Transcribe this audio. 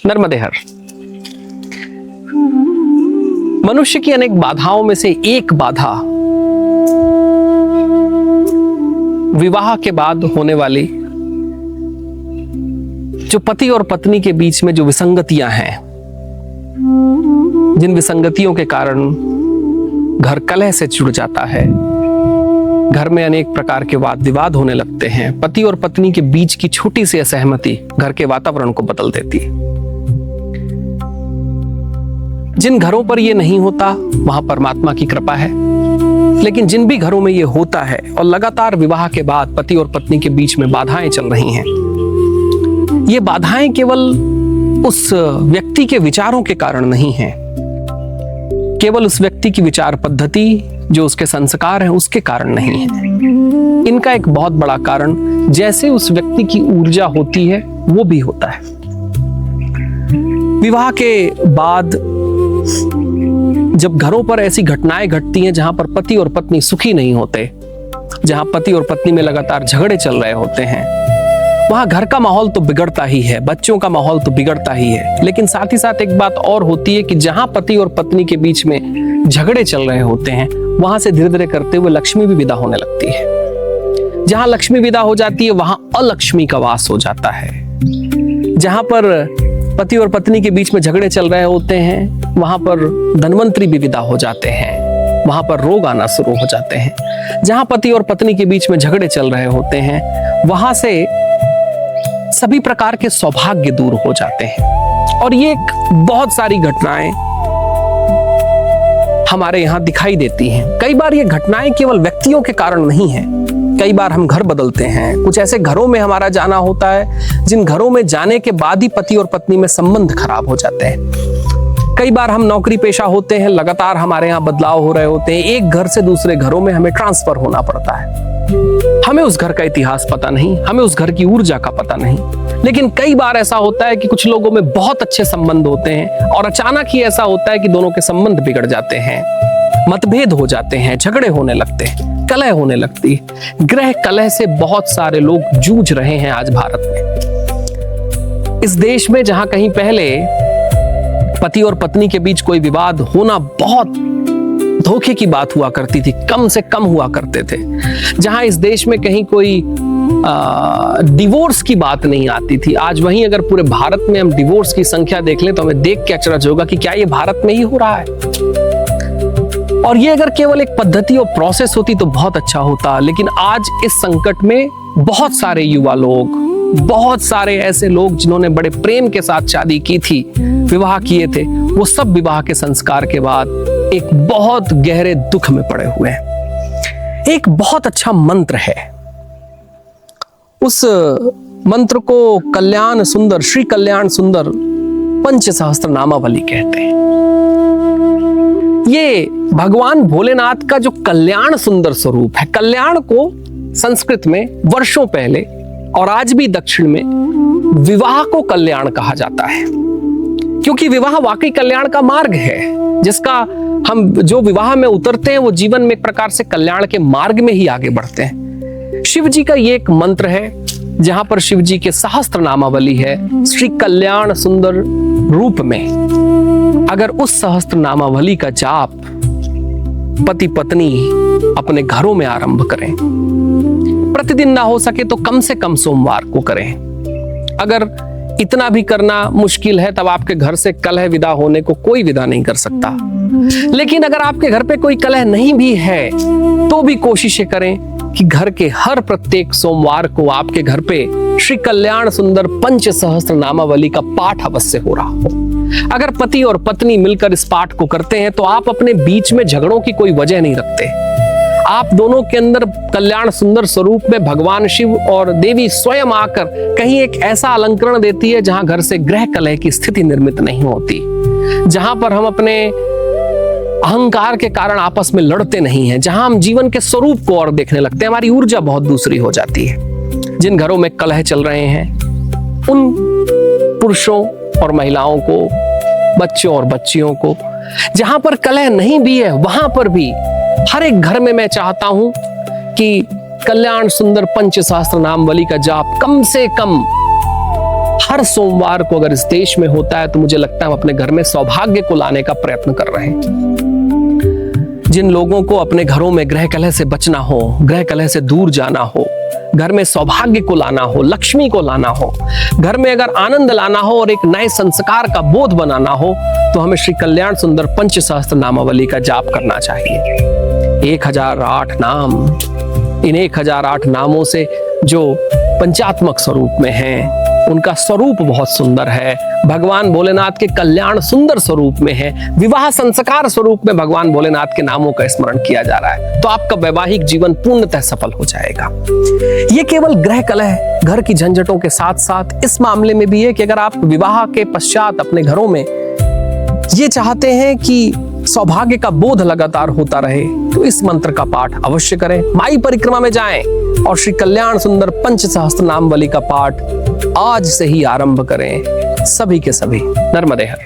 नर्मदे हर। मनुष्य की अनेक बाधाओं में से एक बाधा विवाह के बाद होने वाली जो पति और पत्नी के बीच में जो विसंगतियां हैं, जिन विसंगतियों के कारण घर कलह से जुड़ जाता है, घर में अनेक प्रकार के वाद विवाद होने लगते हैं। पति और पत्नी के बीच की छोटी सी असहमति घर के वातावरण को बदल देती है। जिन घरों पर यह नहीं होता वहां परमात्मा की कृपा है, लेकिन जिन भी घरों में यह होता है और लगातार विवाह के बाद पति और पत्नी के बीच में बाधाएं चल रही हैं, ये बाधाएं केवल उस व्यक्ति के विचारों के कारण नहीं है, केवल उस व्यक्ति की विचार पद्धति जो उसके संस्कार हैं उसके कारण नहीं है। इनका एक बहुत बड़ा कारण जैसे उस व्यक्ति की ऊर्जा होती है वो भी होता है। विवाह के बाद जब घरों पर ऐसी घटनाएं घटती हैं जहां पर पति और पत्नी सुखी नहीं होते, जहां पति और पत्नी में लगातार झगड़े चल रहे होते हैं, वहां घर का माहौल तो बिगड़ता ही है, बच्चों का माहौल तो बिगड़ता ही है, लेकिन साथ ही साथ एक बात और होती है कि जहां पति और पत्नी के बीच में झगड़े चल रहे होते हैं वहां से धीरे धीरे करते हुए लक्ष्मी भी विदा होने लगती है। जहां लक्ष्मी विदा हो जाती है वहां अलक्ष्मी का वास हो जाता है। जहां पर पति और पत्नी के बीच में झगड़े चल रहे होते हैं वहां पर धनवंतरी भी विदा हो जाते हैं, वहां पर रोग आना शुरू हो जाते हैं। जहां पति और पत्नी के बीच में झगड़े चल रहे होते हैं वहां से सभी प्रकार के सौभाग्य दूर हो जाते हैं। और ये एक बहुत सारी घटनाएं हमारे यहां दिखाई देती हैं। कई बार ये घटनाएं केवल व्यक्तियों के कारण नहीं है, कई बार हम घर बदलते हैं, कुछ ऐसे घरों में हमारा जाना होता है जिन घरों में जाने के बाद ही पति और पत्नी में संबंध खराब हो जाते हैं। कई बार हम नौकरी पेशा होते हैं, लगातार हमारे यहाँ बदलाव हो रहे होते हैं, एक घर से दूसरे घरों में हमें ट्रांसफर होना पड़ता है। हमें उस घर का इतिहास पता नहीं, हमें उस घर की ऊर्जा का पता नहीं, लेकिन कई बार ऐसा होता है कि कुछ लोगों में बहुत अच्छे संबंध होते हैं और अचानक ही ऐसा होता है कि दोनों के संबंध बिगड़ जाते हैं, मतभेद हो जाते हैं, झगड़े होने लगते हैं, कलह होने लगती है। गृह कलह से बहुत सारे लोग जूझ रहे हैं आज भारत में। इस देश में जहां कहीं पहले पति और पत्नी के बीच कोई विवाद होना बहुत धोखे की बात हुआ करती थी, कम से कम हुआ करते थे, जहां इस देश में कहीं कोई डिवोर्स की बात नहीं आती थी, आज वहीं अगर पूरे भारत में हम डिवोर्स की संख्या देख लें तो हमें देख के अचरज होगा कि क्या ये भारत में ही हो रहा है। और ये अगर केवल एक पद्धति और प्रोसेस होती तो बहुत अच्छा होता, लेकिन आज इस संकट में बहुत सारे युवा लोग, बहुत सारे ऐसे लोग जिन्होंने बड़े प्रेम के साथ शादी की थी, विवाह किए थे, वो सब विवाह के संस्कार के बाद एक बहुत गहरे दुख में पड़े हुए हैं। एक बहुत अच्छा मंत्र है, उस मंत्र को कल्याण सुंदर, श्री कल्याण सुंदर पंच सहस्त्र नामावली कहते हैं। ये भगवान भोलेनाथ का जो कल्याण सुंदर स्वरूप है। कल्याण को संस्कृत में वर्षों पहले और आज भी दक्षिण में विवाह को कल्याण कहा जाता है, क्योंकि विवाह वाकई कल्याण का मार्ग है, जिसका हम जो विवाह में उतरते हैं वो जीवन में एक प्रकार से कल्याण के मार्ग में ही आगे बढ़ते हैं। शिव जी का ये एक मंत्र है जहां पर शिव जी के सहस्त्र नामावली है, श्री कल्याण सुंदर रूप में। अगर उस सहस्त्र नामावली का जाप पति पत्नी अपने घरों में आरंभ करें, प्रतिदिन ना हो सके तो कम से कम सोमवार को करें। अगर इतना भी करना मुश्किल है तब आपके घर से कलह विदा होने को कोई विदा नहीं कर सकता, लेकिन अगर आपके घर पे कोई कलह नहीं भी है तो भी कोशिशें करें कि घर के हर प्रत्येक सोमवार को आपके घर पे श्री कल्याण सुंदर पंच सहस्त्र नामावली का पाठ अवश्य हो रहा हो। अगर पति और पत्नी मिलकर इस पाठ को करते हैं तो आप अपने बीच में झगड़ों की कोई वजह नहीं रखते। आप दोनों के अंदर कल्याण सुंदर स्वरूप में भगवान शिव और देवी स्वयं आकर कहीं एक ऐसा अलंकरण देती है जहां घर से गृह कलह की स्थिति निर्मित नहीं होती, जहां पर हम अपने अहंकार के कारण आपस में लड़ते नहीं हैं, जहां हम जीवन के स्वरूप को और देखने लगते हैं, हमारी ऊर्जा बहुत दूसरी हो जाती है। जिन घरों में कलह चल रहे हैं उन पुरुषों और महिलाओं को, बच्चों और बच्चियों को, जहां पर कलह नहीं भी है वहां पर भी हर एक घर में मैं चाहता हूं कि कल्याण सुंदर पंच सहस्त्र नामावली का जाप कम से कम हर सोमवार को अगर इस देश में होता है तो मुझे लगता है हम अपने घर में सौभाग्य को लाने का प्रयत्न कर रहे हैं। जिन लोगों को अपने घरों में गृह कलह से बचना हो, गृह कलह से दूर जाना हो, घर में सौभाग्य को लाना हो, लक्ष्मी को लाना हो, घर में अगर आनंद लाना हो और एक नए संस्कार का बोध बनाना हो, तो हमें श्री कल्याण सुंदर पंचसहस्त्र नामावली का जाप करना चाहिए। 1008 नाम, इन 1008 नामों से जो पंचात्मक स्वरूप में हैं, उनका स्वरूप बहुत सुंदर है। भगवान भोलेनाथ के कल्याण सुंदर स्वरूप में है, विवाह संस्कार स्वरूप में भगवान भोलेनाथ के नामों का स्मरण किया जा रहा है, तो आपका वैवाहिक जीवन पूर्णतः सफल हो जाएगा। ये केवल गृह कलह, घर की झंझटों के साथ साथ इस मामले में भी है कि अगर आप विवाह के पश्चात अपने घरों में ये चाहते हैं कि सौभाग्य का बोध लगातार होता रहे, तो इस मंत्र का पाठ अवश्य करें। माई परिक्रमा में जाएं और श्री कल्याण सुंदर पंचसहस्त्र नामावली का पाठ आज से ही आरंभ करें। सभी के सभी नर्मदे हर।